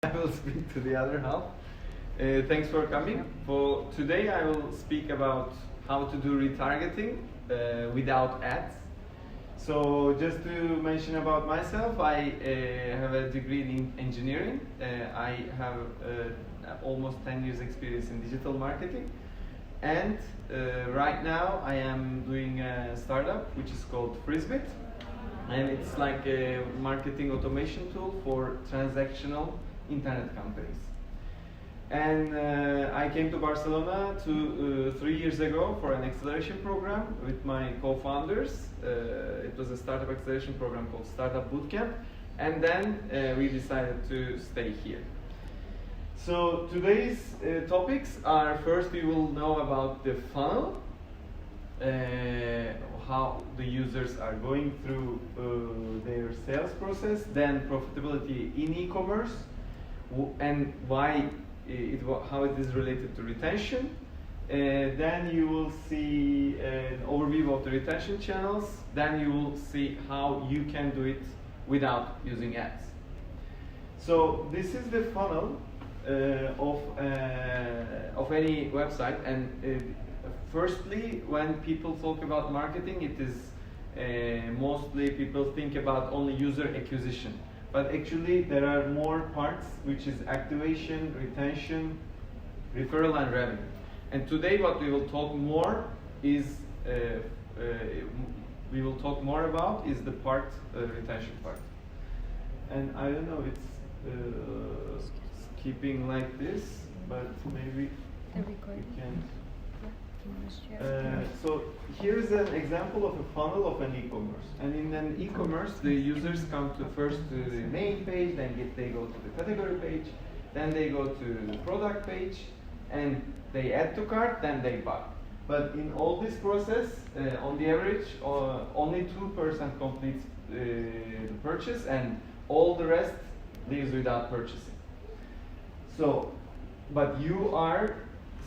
I will speak to the other half. Thanks for coming. For today, I will speak about how to do retargeting without ads. So, just to mention about myself, I have a degree in engineering. I have almost 10 years experience in digital marketing. And right now, I am doing a startup which is called Frisbit. And it's like a marketing automation tool for transactional internet companies. And I came to Barcelona 3 years ago for an acceleration program with my co-founders. It was a startup acceleration program called Startup Bootcamp, and then we decided to stay here. So today's topics are: first we will know about the funnel, how the users are going through their sales process, then profitability in e-commerce, and how it is related to retention. Then you will see an overview of the retention channels. Then you will see how you can do it without using ads. So this is the funnel of any website. And firstly, when people talk about marketing, it is mostly people think about only user acquisition. But actually, there are more parts, which is activation, retention, referral, and revenue. And today, what we will talk more is is the part retention part. And I don't know, it's keeping like this, but maybe we can. So here is an example of a funnel of an e-commerce. And in an e-commerce, the users come first to the main page, then they go to the category page, then they go to the product page, and they add to cart, then they buy. But in all this process, on the average, only 2% completes the purchase, and all the rest leaves without purchasing. So, but you are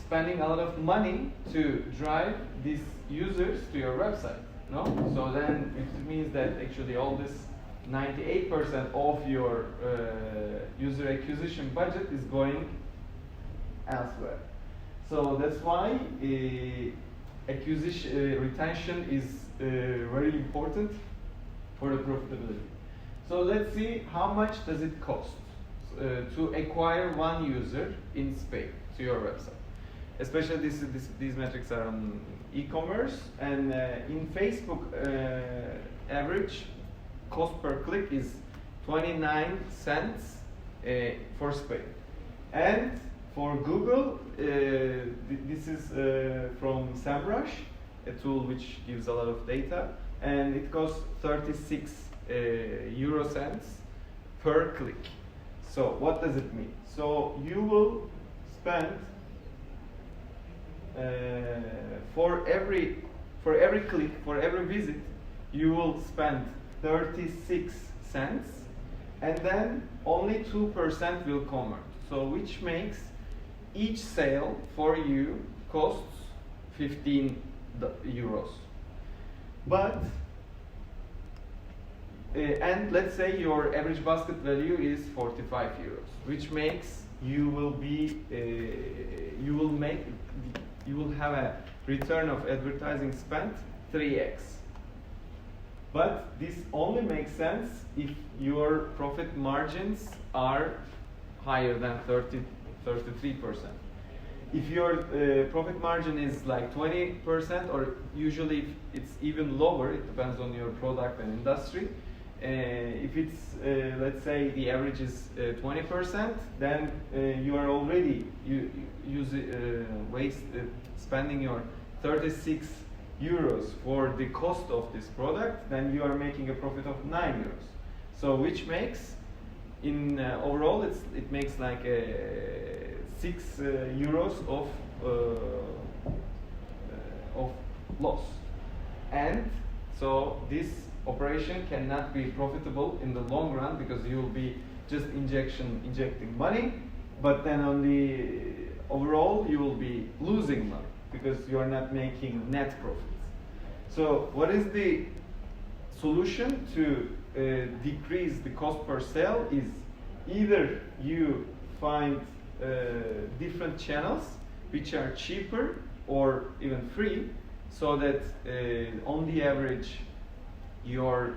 spending a lot of money to drive these users to your website, no? So then it means that actually all this 98% of your user acquisition budget is going elsewhere. So that's why retention is very important for the profitability. So let's see how much does it cost to acquire one user in Spain to your website. Especially these metrics are on e-commerce, and in Facebook, average cost per click is 29 cents for Spain. And for Google, this is from SEMrush, a tool which gives a lot of data, and it costs 36 euro cents per click. So what does it mean? So you will spend for every click, for every visit, you will spend 36 cents, and then only 2% will convert. So which makes each sale for you costs 15 euros. But and let's say your average basket value is 45 euros, which makes you will have a return of advertising spent 3x. But this only makes sense if your profit margins are higher than 33%. If your profit margin is like 20%, or usually it's even lower, it depends on your product and industry. If it's, let's say the average is 20%, then you are already spending your 36 euros for the cost of this product, then you are making a profit of 9 euros. So which makes, in overall, it makes like 6 euros of loss. And so this operation cannot be profitable in the long run, because you will be just injecting money, but then on the overall you will be losing money because you are not making net profits. So what is the solution to decrease the cost per sale is either you find different channels which are cheaper or even free, so that on the average your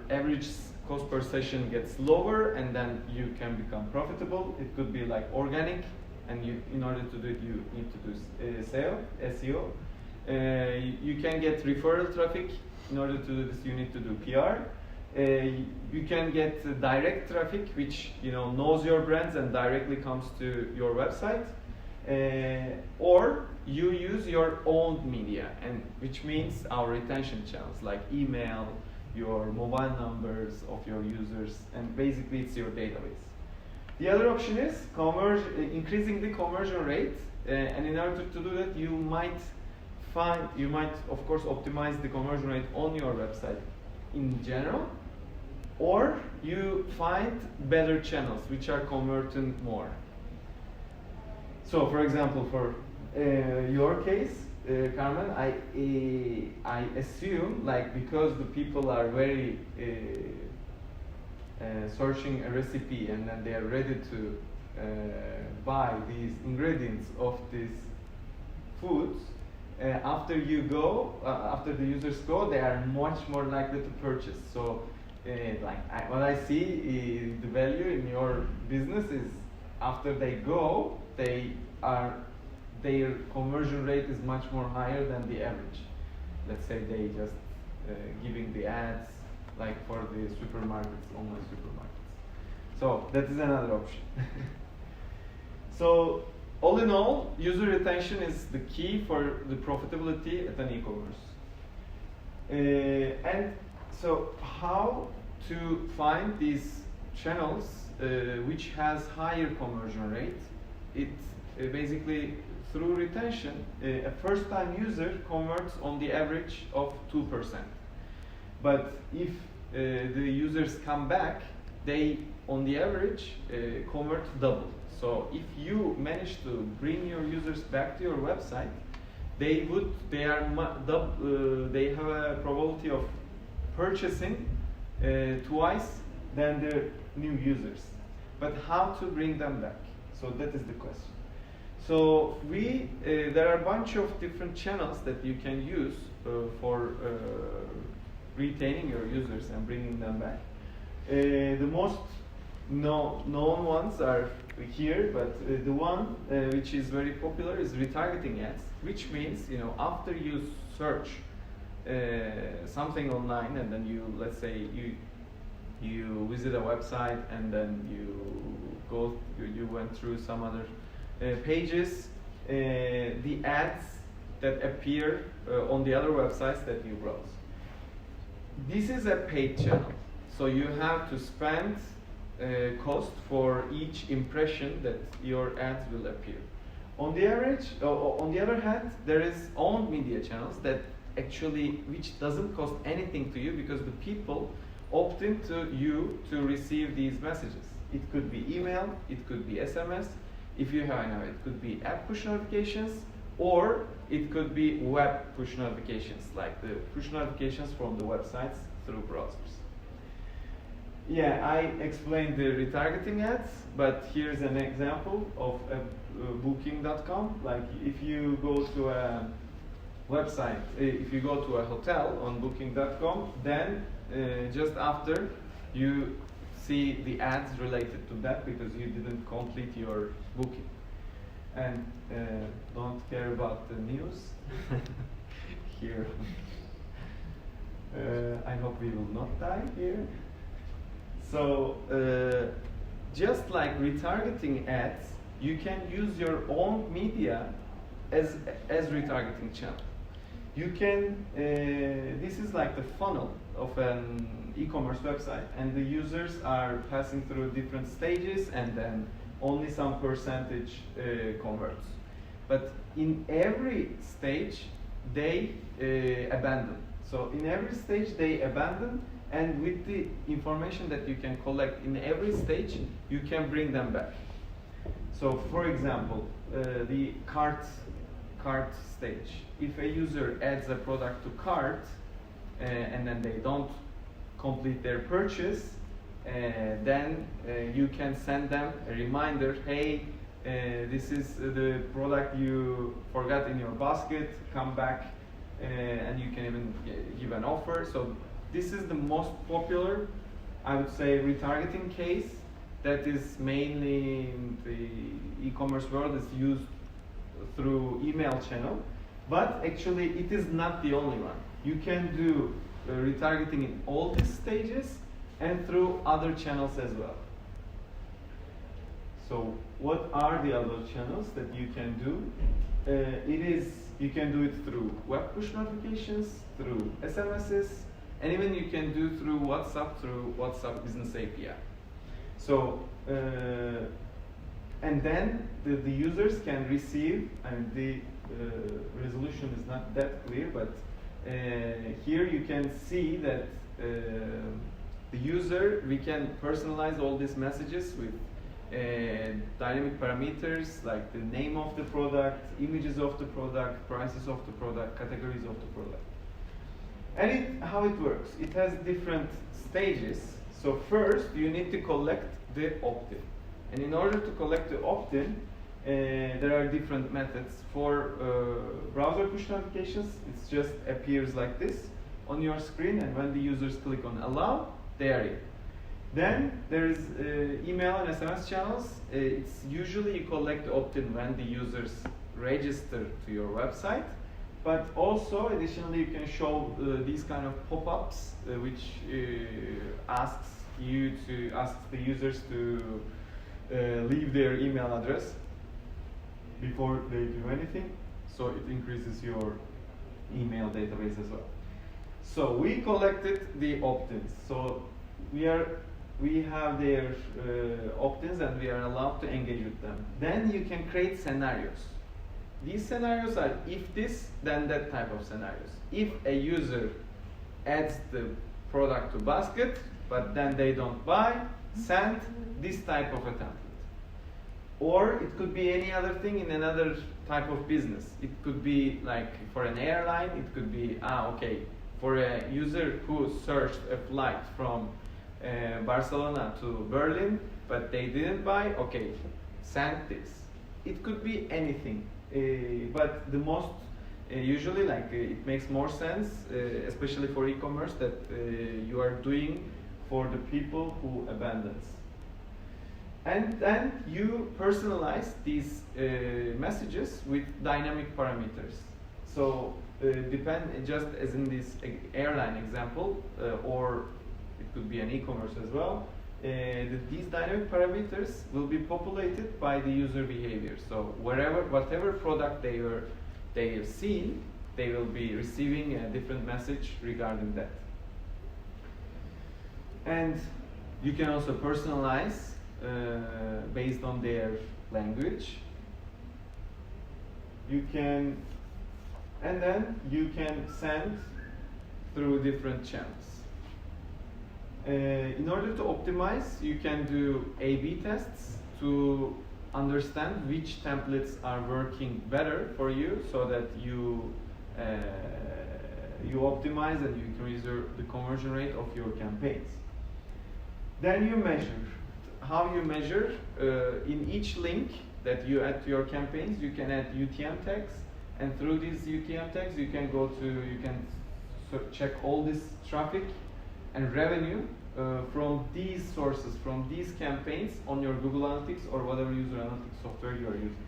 average cost per session gets lower, and then you can become profitable. It could be like organic, and in order to do it you need to do SEO. You can get referral traffic. In order to do this you need to do PR. You can get direct traffic, which knows your brands and directly comes to your website, or you use your own media, and which means our retention channels like email, your mobile numbers of your users, and basically it's your database. The other option is increasing the conversion rate, and in order to do that you might of course optimize the conversion rate on your website in general, or you find better channels which are converting more. So for example, for your case, Carmen, I assume, like, because the people are very searching a recipe and then they are ready to buy these ingredients of these foods, after the users go, they are much more likely to purchase. So what I see the value in your business is after they go, their conversion rate is much more higher than the average. Let's say they just giving the ads like for the supermarkets, online supermarkets. So that is another option. So all in all, user retention is the key for the profitability at an e-commerce. And so how to find these channels which has higher conversion rate? It's basically through retention. A first-time user converts on the average of 2%. But if the users come back, they on the average convert double. So if you manage to bring your users back to your website, they have a probability of purchasing twice than the new users. But how to bring them back? So that is the question. So there are a bunch of different channels that you can use for retaining your users and bringing them back. The most known ones are here, but the one which is very popular is retargeting ads, which means after you search something online, and then let's say you visit a website, and then you went through some other pages, the ads that appear on the other websites that you browse. This is a paid channel, so you have to spend cost for each impression that your ads will appear. On the other hand, there is owned media channels which doesn't cost anything to you, because the people opt into you to receive these messages. It could be email, it could be SMS. If you have it could be app push notifications, or it could be web push notifications, like the push notifications from the websites through browsers. Yeah, I explained the retargeting ads, but here's an example of booking.com. Like if you go to a website, if you go to a hotel on booking.com, then just after you see the ads related to that, because you didn't complete your booking. And don't care about the news here. I hope we will not die here. So just like retargeting ads, you can use your own media as retargeting channel. You can, this is like the funnel of an e-commerce website, and the users are passing through different stages, and then only some percentage converts. But in every stage, they abandon. So in every stage, they abandon, and with the information that you can collect in every stage, you can bring them back. So for example, the cart stage. If a user adds a product to cart, and then they don't complete their purchase, then you can send them a reminder, hey, this is the product you forgot in your basket, come back, and you can even give an offer. So this is the most popular, I would say, retargeting case that is mainly in the e-commerce world, is used through email channel, but actually it is not the only one. You can do retargeting in all these stages and through other channels as well. So what are the other channels that you can do? You can do it through web push notifications, through SMSs, and even you can do through WhatsApp Business API. So and then the users can receive, and the resolution is not that clear, but here you can see that the user, we can personalize all these messages with dynamic parameters like the name of the product, images of the product, prices of the product, categories of the product. And how it works, it has different stages. So first you need to collect the opt-in. And in order to collect the opt-in, there are different methods. For browser push notifications, it just appears like this on your screen, and when the users click on allow, they are in. Then there is email and SMS channels. It's usually you collect the opt-in when the users register to your website, but also additionally you can show these kind of pop-ups which asks the users to leave their email address before they do anything, so it increases your email database as well. So we collected the opt-ins. So we have their opt-ins and we are allowed to engage with them. Then you can create scenarios. These scenarios are if this, then that type of scenarios. If a user adds the product to basket, but then they don't buy, send this type of a template. Or it could be any other thing in another type of business. It could be like for an airline, it could be, okay, for a user who searched a flight from Barcelona to Berlin, but they didn't buy, okay, send this. It could be anything, but the most, usually it makes more sense, especially for e-commerce, that you are doing for the people who abandons. And then you personalize these messages with dynamic parameters. So just as in this airline example, or it could be an e-commerce as well, these dynamic parameters will be populated by the user behavior. So whatever product they have seen, they will be receiving a different message regarding that. And you can also personalize based on their language. And then you can send through different channels. In order to optimize, you can do A/B tests to understand which templates are working better for you, so that you optimize and you increase the conversion rate of your campaigns. Then you measure. How you measure? In each link that you add to your campaigns, you can add UTM tags, and through these UTM tags, you can check all this traffic and revenue from these sources, from these campaigns on your Google Analytics or whatever user analytics software you are using.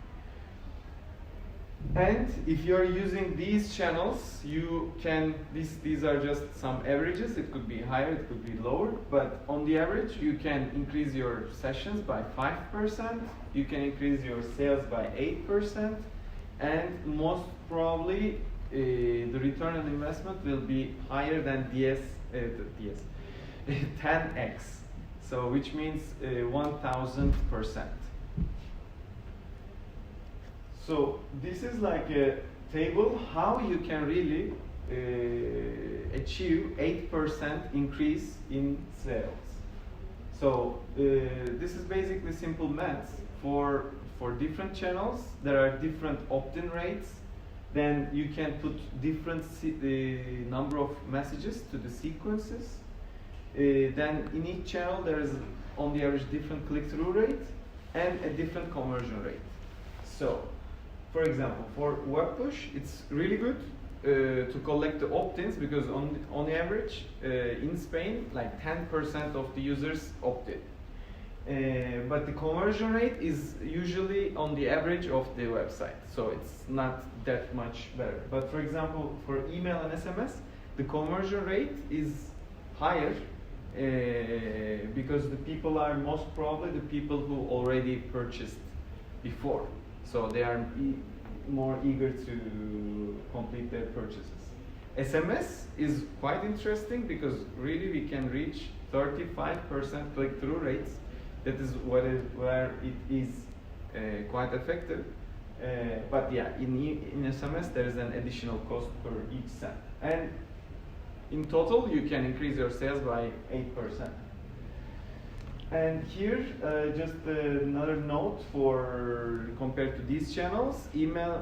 And if you are using these channels, these are just some averages. It could be higher, it could be lower, but on the average, you can increase your sessions by 5%, you can increase your sales by 8%, and most probably the return on investment will be higher than 10x, so which means 1000%. So this is like a table how you can really achieve 8% increase in sales. So this is basically simple maths. For different channels, there are different opt-in rates. Then you can put different number of messages to the sequences. then in each channel there is on the average different click-through rate and a different conversion rate. So, for example, for web push, it's really good to collect the opt-ins because on the average in Spain, like 10% of the users opt in. But the conversion rate is usually on the average of the website, so it's not that much better. But for example, for email and SMS, the conversion rate is higher because the people are most probably the people who already purchased before, so they are more eager to complete their purchases. SMS is quite interesting because really we can reach 35% click-through rates. That is where it is quite effective. But yeah, in SMS there is an additional cost per each cent. And in total, you can increase your sales by 8%. And here, just another note for compared to these channels,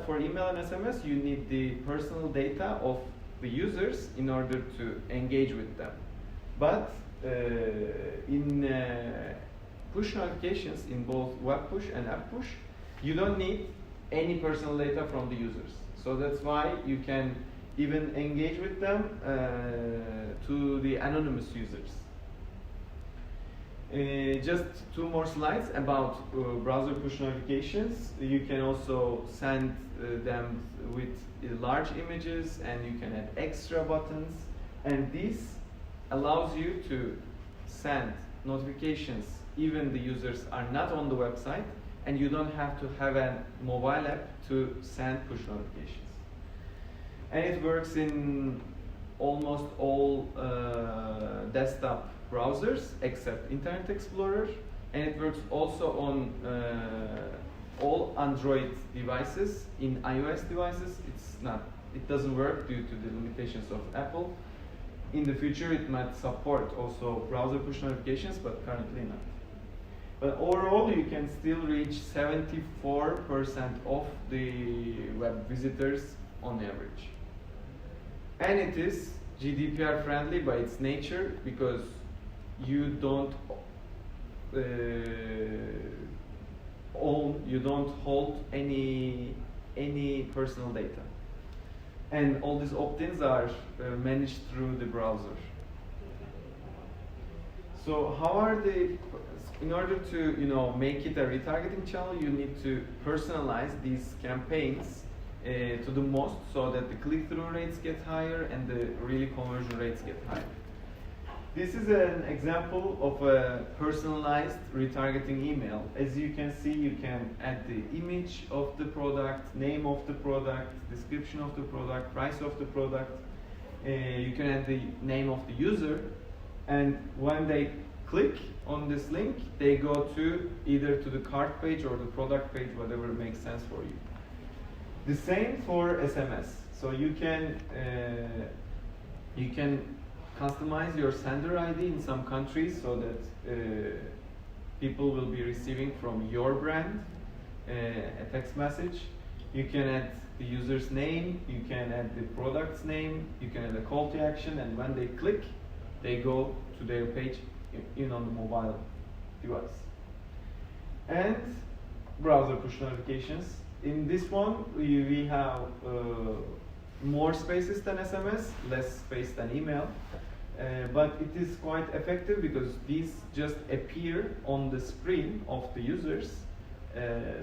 for email and SMS, you need the personal data of the users in order to engage with them. But in push notifications, in both web push and app push, you don't need any personal data from the users. So that's why you can even engage with them to the anonymous users. Just two more slides about browser push notifications. You can also send them with large images, and you can add extra buttons, and this allows you to send notifications even the users are not on the website, and you don't have to have a mobile app to send push notifications. And it works in almost all desktop browsers except Internet Explorer, and it works also on all Android devices. In iOS devices, it doesn't work due to the limitations of Apple. In the future, it might support also browser push notifications, but currently not. But overall, you can still reach 74% of the web visitors on average. And it is GDPR friendly by its nature because you don't hold any personal data. And all these opt-ins are managed through the browser. So in order to make it a retargeting channel, you need to personalize these campaigns to the most so that the click-through rates get higher and the really conversion rates get higher. This is an example of a personalized retargeting email. As you can see, you can add the image of the product, name of the product, description of the product, price of the product. You can add the name of the user, and when they click on this link, they go to either to the cart page or the product page, whatever makes sense for you. The same for SMS. So you can customize your sender ID in some countries so that people will be receiving from your brand a text message. You can add the user's name, you can add the product's name, you can add a call to action, and when they click, they go to their page on the mobile device. And browser push notifications. In this one, we have more spaces than SMS, less space than email. But it is quite effective because these just appear on the screen of the users.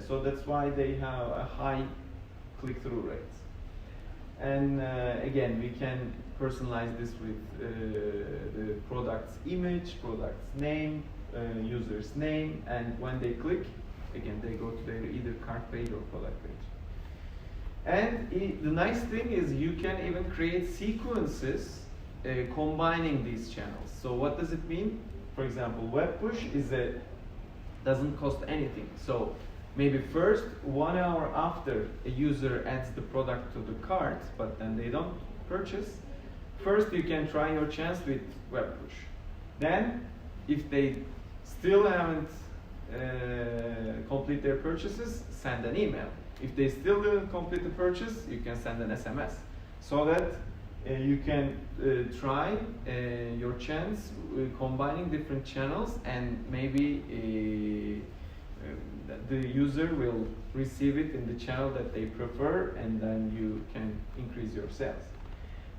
So that's why they have a high click-through rate. And again, we can personalize this with the product's image, product's name, user's name, and when they click, again, they go to their either cart page or product page. And the nice thing is you can even create sequences combining these channels. So what does it mean? For example, web push doesn't cost anything. So maybe first, 1 hour after a user adds the product to the cart, but then they don't purchase, first you can try your chance with web push. Then, if they still haven't complete their purchases, send an email. If they still didn't complete the purchase, you can send an SMS. So that You can try your chance combining different channels, and maybe the user will receive it in the channel that they prefer, and then you can increase your sales.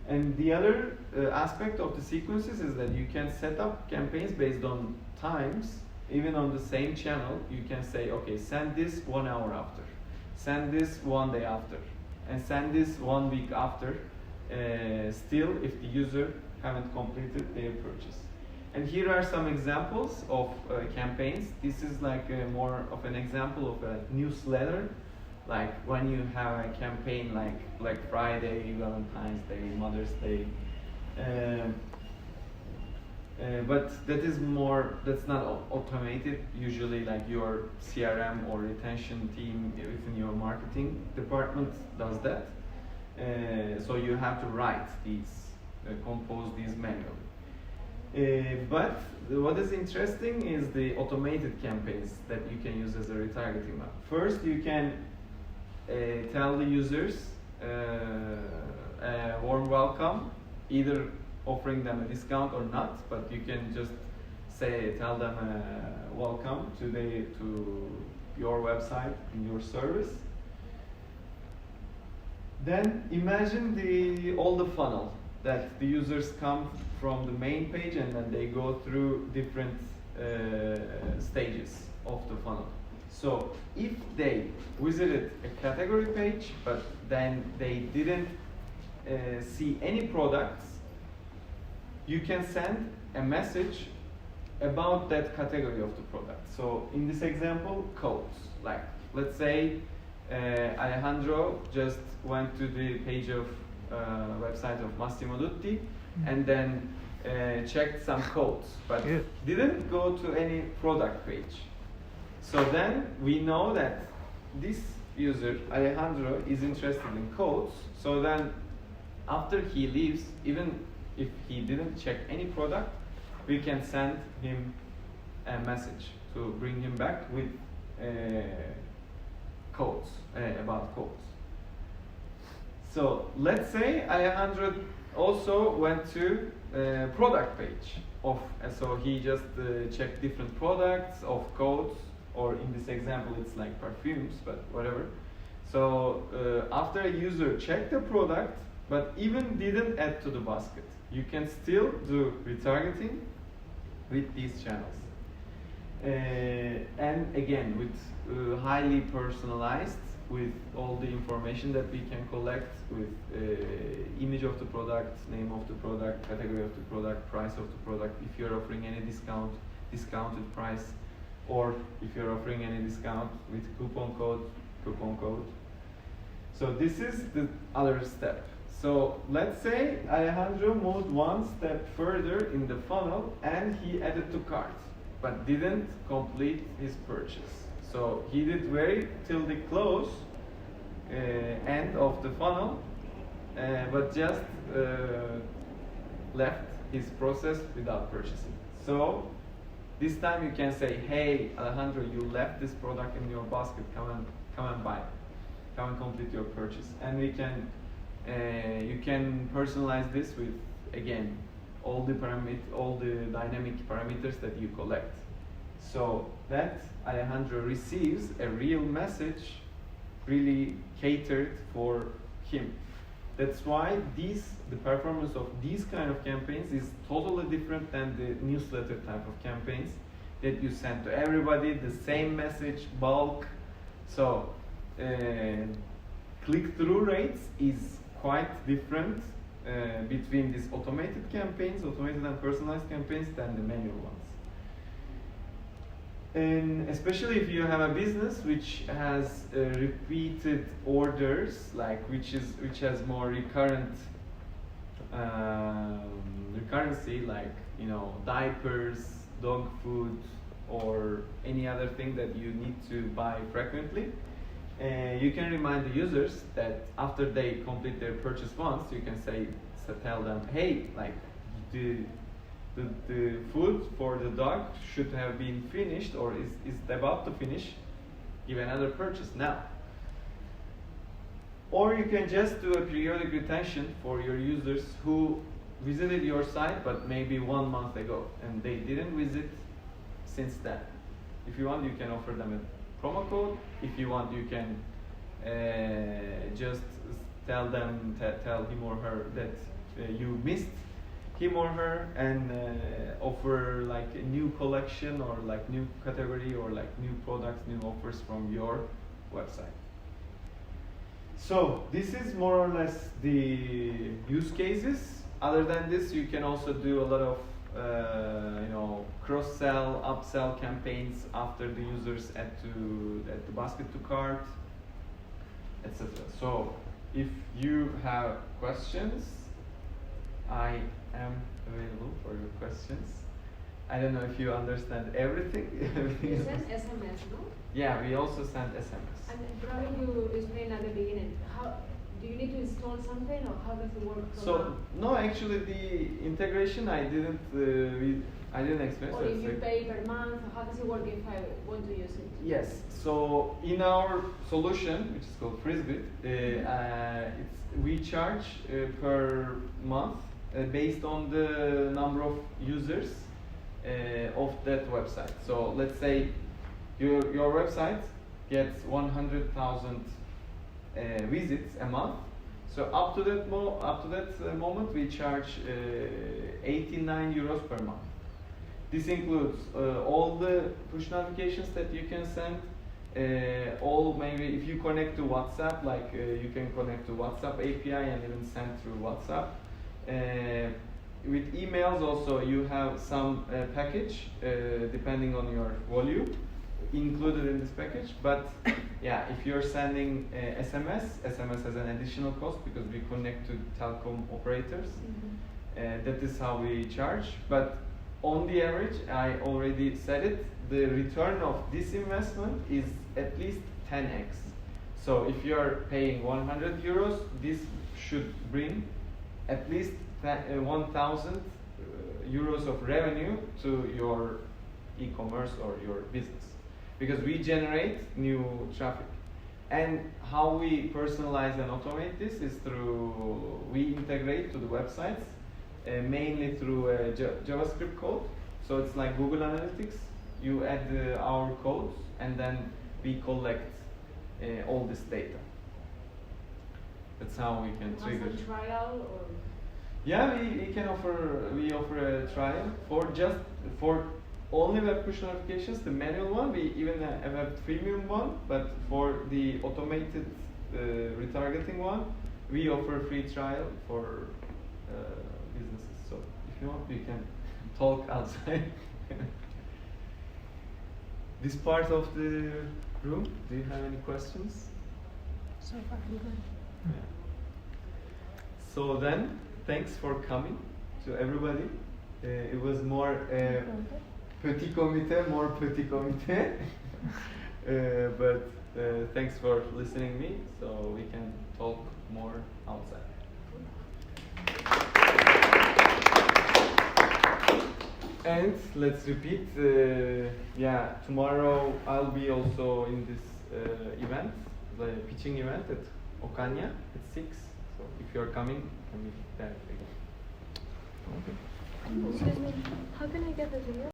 And the other aspect of the sequences is that you can set up campaigns based on times. Even on the same channel, you can say, okay, send this 1 hour after, send this 1 day after, and send this 1 week after, still if the user haven't completed their purchase. And here are some examples of campaigns. This is like more of an example of a newsletter, like when you have a campaign like Black Friday, Valentine's Day, Mother's Day. But that's not automated. Usually like your CRM or retention team within your marketing department does that. So you have to write these, compose these manually. But what is interesting is the automated campaigns that you can use as a retargeting map. First, you can tell the users a warm welcome, either offering them a discount or not, but you can just tell them welcome to your website and your service. Then imagine all the funnel that the users come from the main page, and then they go through different stages of the funnel. So if they visited a category page, but then they didn't see any products, you can send a message about that category of the product. So in this example, coats. Like, let's say Alejandro just went to the page of website of Massimo Dutti, and then checked some coats, but didn't go to any product page. So then we know that this user, Alejandro, is interested in coats. So then after he leaves, even if he didn't check any product, we can send him a message to bring him back with coats, about coats. So let's say Alejandro also went to product page so he just checked different products of coats, or in this example it's like perfumes, but whatever. So after a user checked the product but even didn't add to the basket, you can still do retargeting with these channels. And again, with highly personalized, with all the information that we can collect, with image of the product, name of the product, category of the product, price of the product, if you're offering any discounted price, or if you're offering any discount with coupon code. So this is the other step. So let's say Alejandro moved one step further in the funnel and he added to cart, but didn't complete his purchase. So he did wait till the close, end of the funnel, but just left his process without purchasing. So this time you can say, hey Alejandro, you left this product in your basket, come and buy, come and complete your purchase. And we can, you can personalize this with, again, all the dynamic parameters that you collect, so that Alejandro receives a real message, really catered for him. That's why the performance of these kind of campaigns is totally different than the newsletter type of campaigns that you send to everybody, the same message, bulk. So click-through rates is quite different between these automated and personalized campaigns than the manual ones. And especially if you have a business which has repeated orders, like which has more recurrent recurrency, like diapers, dog food, or any other thing that you need to buy frequently. You can remind the users that after they complete their purchase once, you can tell them, hey, like the food for the dog should have been finished, or is about to finish. Give another purchase now. Or you can just do a periodic retention for your users who visited your site but maybe 1 month ago and they didn't visit since then. If you want, you can offer them a promo code. If you want, you can just tell him or her that you missed him or her and offer like a new collection or like new category or like new products, new offers from your website. So this is more or less the use cases. Other than this, you can also do a lot of cross-sell, upsell campaigns after the users add the basket to cart, etc. So if you have questions, I am available for your questions. I don't know if you understand everything. You send SMS, no? Yeah, we also send SMS. And probably you explained at the beginning, how do you need to install something or how does it work? No, actually the integration I didn't explain. Or if you pay per month, how does it work if I want to use it? Yes, so in our solution, which is called Frisbee, we charge per month based on the number of users of that website. So let's say your website gets 100,000 visits a month. So up to that moment, we charge 89 euros per month. This includes all the push notifications that you can send. Maybe if you connect to WhatsApp, like you can connect to WhatsApp API and even send through WhatsApp. With emails also, you have some package depending on your volume included in this package. But yeah, if you're sending SMS has an additional cost because we connect to telecom operators. That is how we charge. But on the average, I already said it, the return of this investment is at least 10x. So if you are paying 100 euros, this should bring at least 1,000 euros of revenue to your e-commerce or your business, because we generate new traffic. And how we personalize and automate this is we integrate to the websites mainly through a JavaScript code. So it's like Google Analytics. You add our codes and then we collect all this data. That's how we can trigger. Some trial or? Yeah, we offer a trial for only web push notifications, the manual one. We even have a premium one, but for the automated retargeting one, we offer a free trial for businesses. So if you want, we can talk outside. This part of the room, do you have any questions? So far, good. Yeah. So then, thanks for coming to everybody. It was more petit comité, but thanks for listening me, so we can talk more outside. And let's repeat, tomorrow I'll be also in this event, the pitching event at Okanya at 6. So if you're coming, you can meet there again. Okay. Excuse me, how can I get the video?